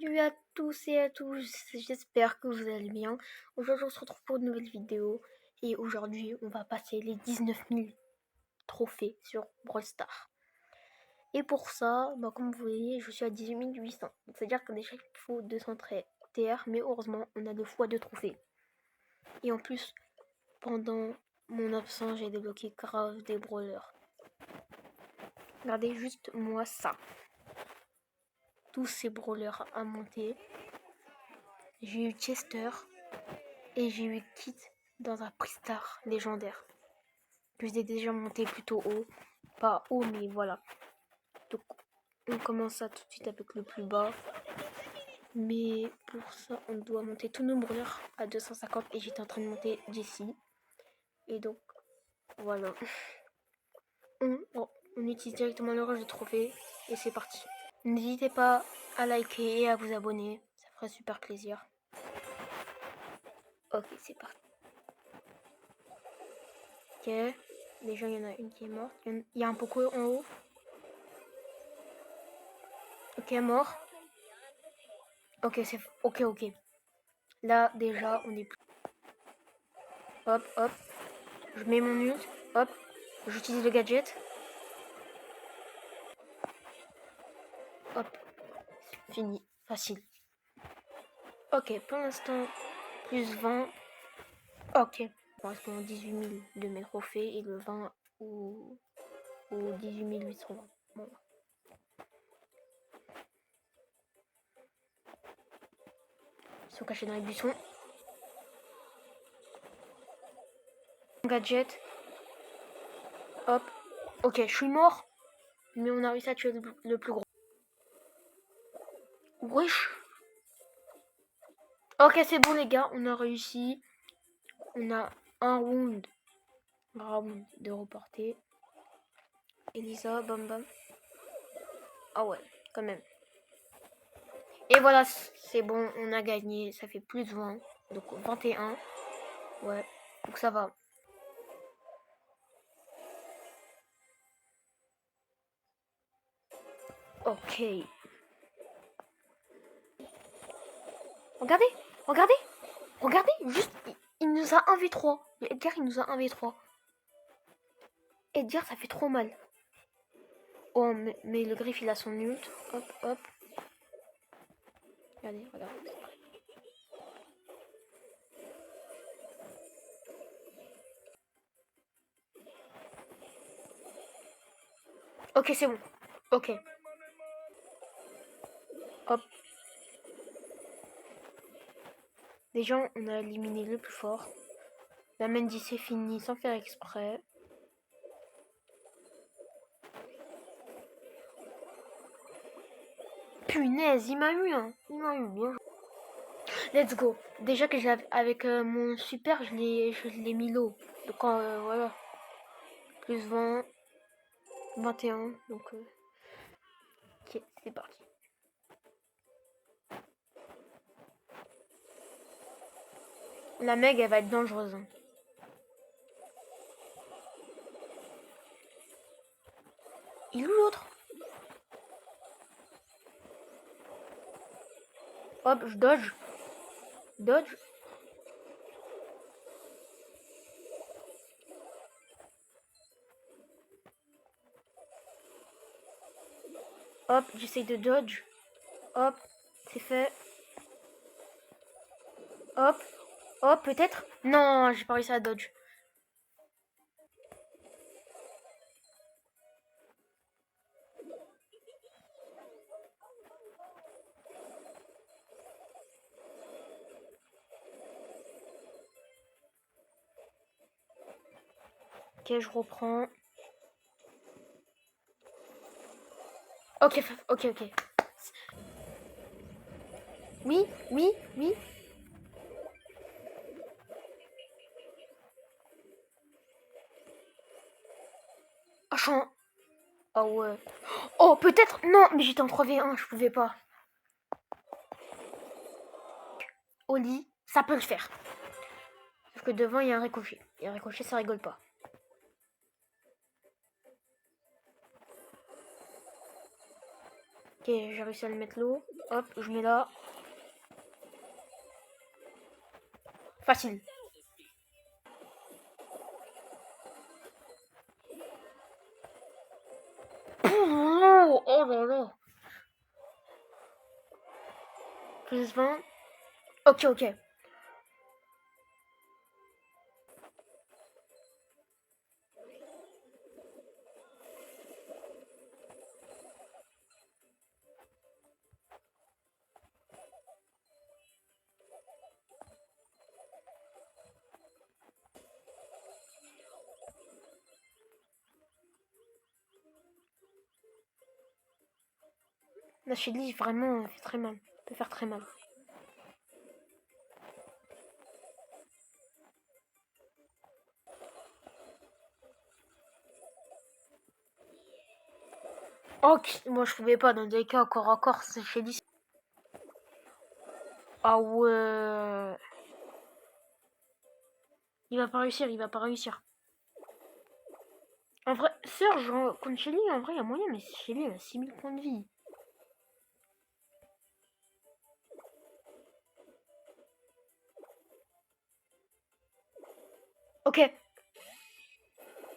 Salut à tous et à tous, j'espère que vous allez bien. Aujourd'hui on se retrouve pour une nouvelle vidéo et aujourd'hui on va passer les 19 000 trophées sur Brawl Stars. Et pour ça, comme vous voyez, je suis à 18 800. C'est-à-dire que déjà il faut 200 TR, mais heureusement on a 2 fois 2 trophées. Et en plus, pendant mon absence, j'ai débloqué grave des brawlers. Regardez juste moi ça. Tous ces brawlers à monter. J'ai eu Chester et j'ai eu Kit dans un Pristar légendaire. Que j'ai déjà monté plutôt haut. Pas haut, mais voilà. Donc on commence ça tout de suite avec le plus bas. Mais pour ça, on doit monter tous nos brawlers à 250 et j'étais en train de monter Jessie. Et donc, voilà. On utilise directement le rush de trophée et c'est parti. N'hésitez pas à liker et à vous abonner, ça ferait super plaisir. Ok, c'est parti. Ok, déjà il y en a une qui est morte. Il y a un Poco en haut. Ok, mort. Ok, c'est... Ok. Là, déjà, on est... Hop. Je mets mon ult. Hop. J'utilise le gadget. Hop. Fini. Facile. Ok, pour l'instant, plus 20. Ok. Correspond à 18 000 de mes trophées et le 20 ou 18 820. Bon. Ils sont cachés dans les buissons. Gadget. Hop. Ok, je suis mort. Mais on a réussi à tuer le plus gros. Wesh. Ok, c'est bon les gars, on a réussi. On a un round de reporter. Elisa, bam. Ah ouais, quand même. Et voilà, c'est bon, on a gagné. Ça fait plus de 20. Donc 21. Ouais, donc ça va. Ok. Regardez, juste, il nous a 1v3. Edgar, il nous a 1v3. Edgar, ça fait trop mal. Oh, mais le griffe, il a son ult. Hop. Regardez. Ok, c'est bon. Ok. Hop. Déjà, on a éliminé le plus fort. La Mendy c'est fini sans faire exprès. Punaise, il m'a eu, hein. Il m'a eu, bien. Let's go. Déjà que j'ai avec mon super, je l'ai mis low. Donc voilà. Plus 20. 21. Donc ok, c'est parti. La Meg, elle va être dangereuse. Hein. Il est où l'autre? Hop, je dodge. Hop, j'essaye de dodge. Hop, c'est fait. Hop, peut-être. Non, j'ai pas réussi à dodge. Ok, je reprends. Ok. Oui. Oh, oh ouais. Oh, peut-être. Non, mais j'étais en 3v1, je pouvais pas. Oli, ça peut le faire. Sauf que devant, il y a un ricochet. Et un ricochet, ça rigole pas. Ok, j'ai réussi à le mettre low. Hop, je mets là. Facile. Oh là là. Plus 20. Ok, ok. La Shelly, vraiment, fait très mal. Peut faire très mal. Ok, moi je pouvais pas dans des cas corps à corps, c'est Shelly. Ah ouais. Il va pas réussir, il va pas réussir. En vrai, Serge contre Shelly, en vrai, il y a moyen, mais Shelly a 6000 points de vie. Ok.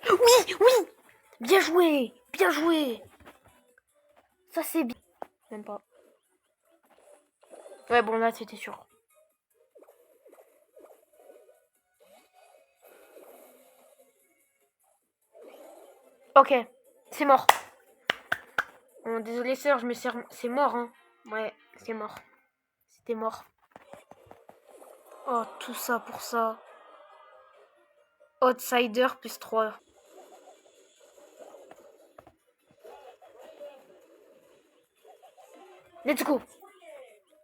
Oui, oui. Bien joué, bien joué. Ça c'est bien. Même pas. Ouais, bon là c'était sûr. Ok, c'est mort. Bon, désolé Serge, mais c'est mort, hein. Ouais, c'est mort. C'était mort. Oh, tout ça pour ça. Outsider plus 3. Let's go.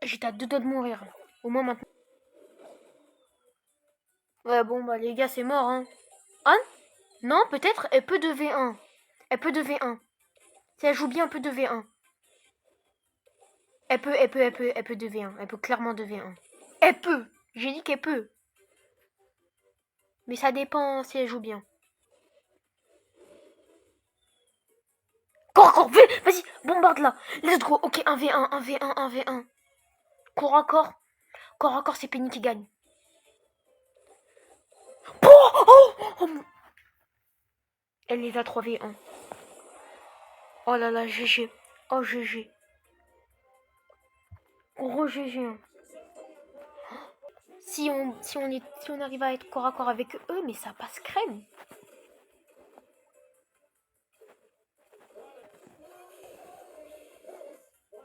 J'étais à 2 doigts de mourir. Au moins maintenant. Ouais, bon, bah les gars, c'est mort, hein. Ah non, peut-être, elle peut de V1. Elle peut de V1. Si elle joue bien, elle peut de V1. Elle peut de V1. Elle peut clairement de V1. Elle peut. J'ai dit qu'elle peut. Mais ça dépend si elle joue bien. Cours, vas-y, bombarde là. Let's go. Ok, 1v1, 1v1, 1v1. Corps à corps. Corps à corps, c'est Penny qui gagne. Oh, elle les a 3v1. Oh là là, GG. Oh, GG. Gros GG. Hein. Si on arrive à être corps à corps avec eux, mais ça passe crème.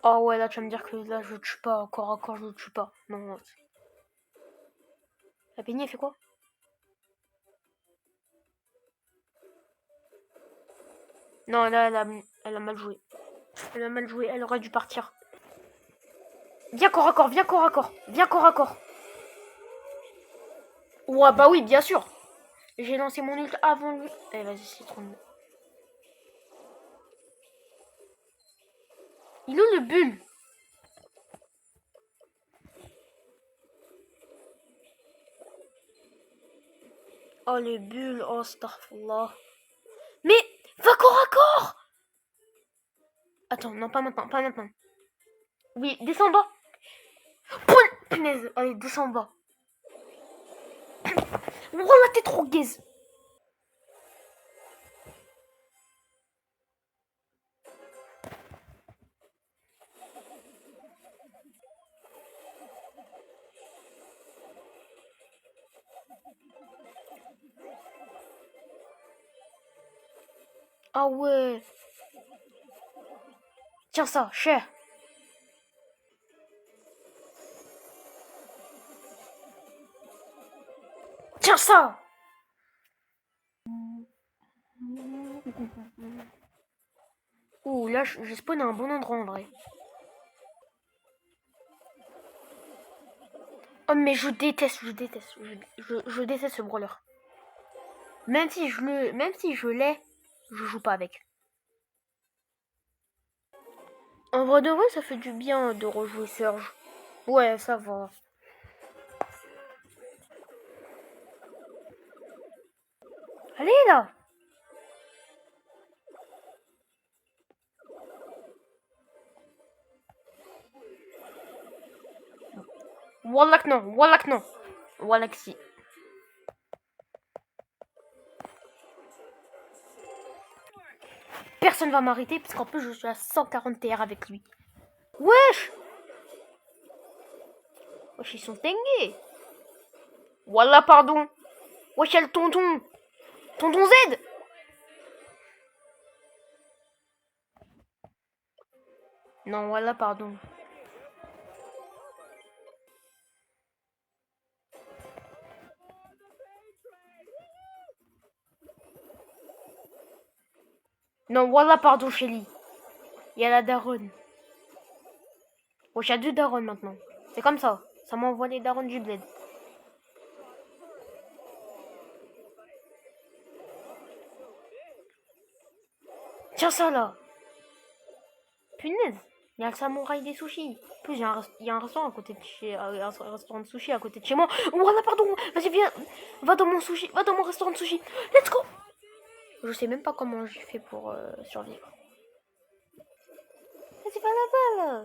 Oh ouais, là tu vas me dire que là je tue pas, corps à corps je tue pas. Non, non. La Penny elle fait quoi? Non, là elle a mal joué. Elle a mal joué, elle aurait dû partir. Viens corps à corps, viens corps à corps, viens corps à corps. Ouais, bah oui, bien sûr. J'ai lancé mon ult avant lui. Eh, vas-y, c'est trop bien. Il est où le bulle? Oh, les bulles, oh, astaghfirullah. Mais, va corps à corps! Attends, non, pas maintenant, pas maintenant. Oui, descends bas. Punaise, allez, descends bas. Oh là, t'es trop gaze. Ah ouais. Tiens ça, cher. Tiens ça. Ouh, là, j'ai spawn à un bon endroit en vrai. Oh, mais je déteste, je déteste ce brawler. Même si je l'ai, je joue pas avec. En vrai de vrai, ça fait du bien de rejouer Surge. Ouais, ça va. Allez là. Wallah que non. Wallah que non. Wallah que si. Personne va m'arrêter parce qu'en plus je suis à 140 TR avec lui. Wesh. Wesh, ils sont tengués. Wallah, pardon. Wesh, y'a le tonton. Tonton Z. Non, wallah, pardon. Non, wallah, pardon, Shelly. Il y a la daronne. Wesh, y'a 2 darons maintenant. C'est comme ça. Ça m'envoie les darons du bled. Tiens ça là. Punaise. Il y a le samouraï des sushis. En plus, il y a un restaurant à côté de chez... un restaurant de sushi à côté de chez moi. Voilà, pardon. Vas-y, viens. Va dans mon sushi. Va dans mon restaurant de sushi. Let's go. Je sais même pas comment j'ai fait pour survivre. Vas-y, va là-bas, là.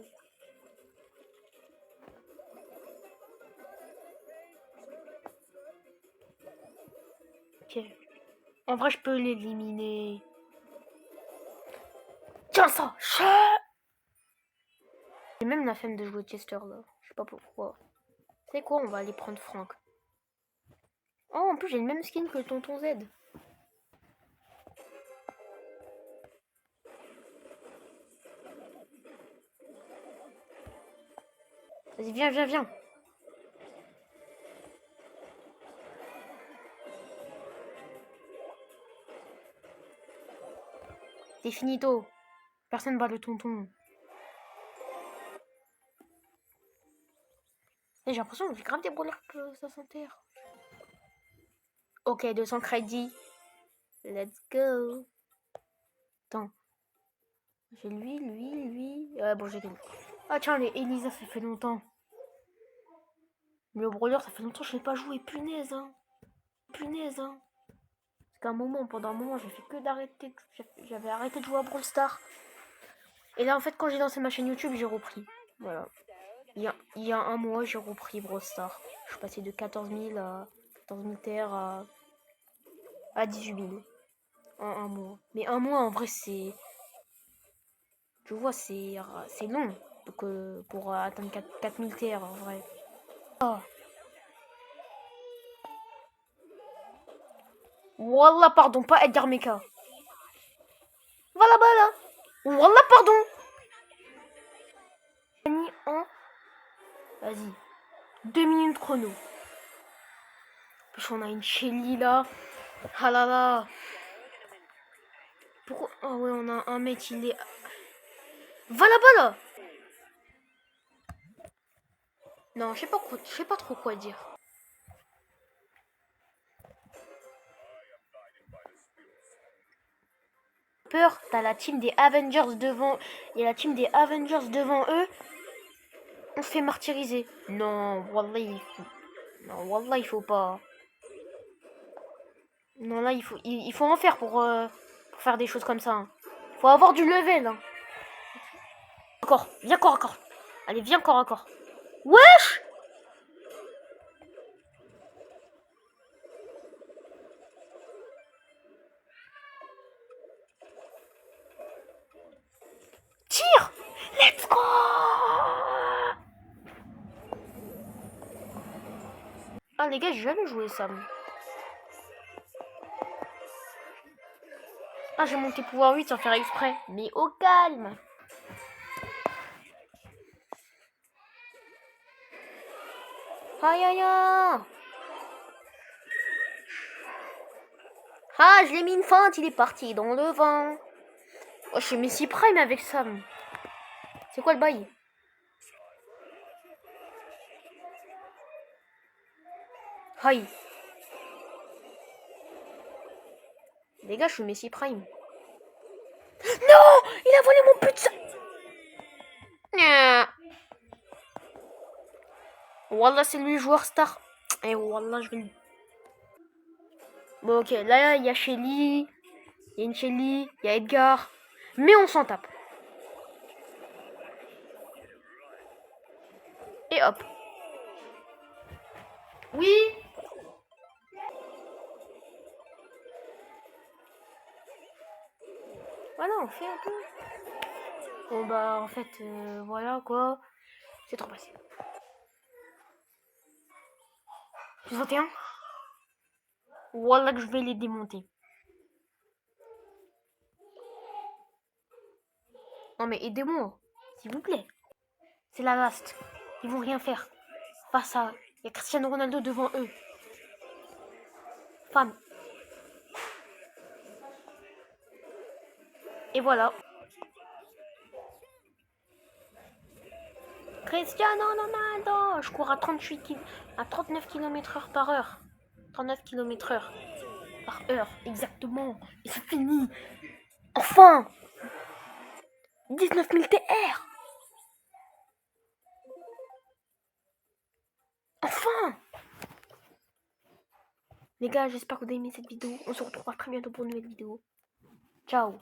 Ok. En vrai, je peux l'éliminer. Tiens ça. J'ai même la flemme de jouer Chester, là. Je sais pas pourquoi. C'est quoi, on va aller prendre Franck. Oh, en plus, j'ai le même skin que le tonton Z. Vas-y, viens, viens, viens. C'est finito. Personne bat le tonton. Et j'ai l'impression que j'ai grave des brawlers que ça s'enterre. Ok, 200 crédits. Let's go. Attends. J'ai lui. Bon, j'ai gagné. Ah tiens, les Elisa, ça fait longtemps. Mais au brawler, ça fait longtemps que je n'ai pas joué. Punaise, hein. Punaise, hein. Parce pendant un moment, j'ai fait que d'arrêter. J'avais arrêté de jouer à Brawl Stars. Et là, en fait, quand j'ai lancé ma chaîne YouTube, j'ai repris. Voilà. Il y a un mois, j'ai repris Brawl Stars. Je suis passé de 14 000 à 14 000 TR à 18 000. En un mois. Mais un mois, en vrai, c'est... Tu vois, c'est long. Donc, pour atteindre 4000 TR, en vrai. Oh. Wallah, pardon, pas Edgar Mecha. Va là-bas, là. Wallah, pardon. En... Vas-y. 2 minutes chrono. Puis on a une Shelly, là. Ah là là. Pourquoi... Oh ouais, on a un mec, il est... Va là-bas, là. Non, je sais pas trop quoi dire. Peur, t'as la team des Avengers devant... Il y a la team des Avengers devant eux. On se fait martyriser. Non, wallah, il faut pas. Non, là, il faut en faire pour faire des choses comme ça. Hein. Faut avoir du level. Hein. Encore, viens corps à corps. Allez, viens corps à corps. Wesh! Tire! Let's go! Ah, les gars, j'ai jamais joué ça. Ah, j'ai monté pouvoir 8 sans faire exprès. Mais au calme! Aïe aïe aïe! Ah, je l'ai mis une feinte, il est parti dans le vent. Oh, je suis Messi Prime avec ça. C'est quoi le bail? Aïe. Les gars, je suis Messi Prime. Non! Il a volé mon putain! Wallah, c'est lui le joueur star. Et wallah, je vais le... Bon, ok, là, il y a Shelly. Il y a une Shelly. Il y a Edgar. Mais on s'en tape. Et hop. Oui. Voilà, on fait un peu. Bon bah en fait, voilà quoi. C'est trop facile. Plus 21. Voilà que je vais les démonter. Non mais aidez-moi, s'il vous plaît. C'est la last. Ils vont rien faire. Face à... Il y a Cristiano Ronaldo devant eux. Femme. Et voilà. Cristiano Ronaldo. Je cours à 39 km/h par heure. 39 km/h par heure, exactement. Et c'est fini. Enfin. 19 000 TR. Enfin. Les gars, j'espère que vous avez aimé cette vidéo. On se retrouvera très bientôt pour une nouvelle vidéo. Ciao.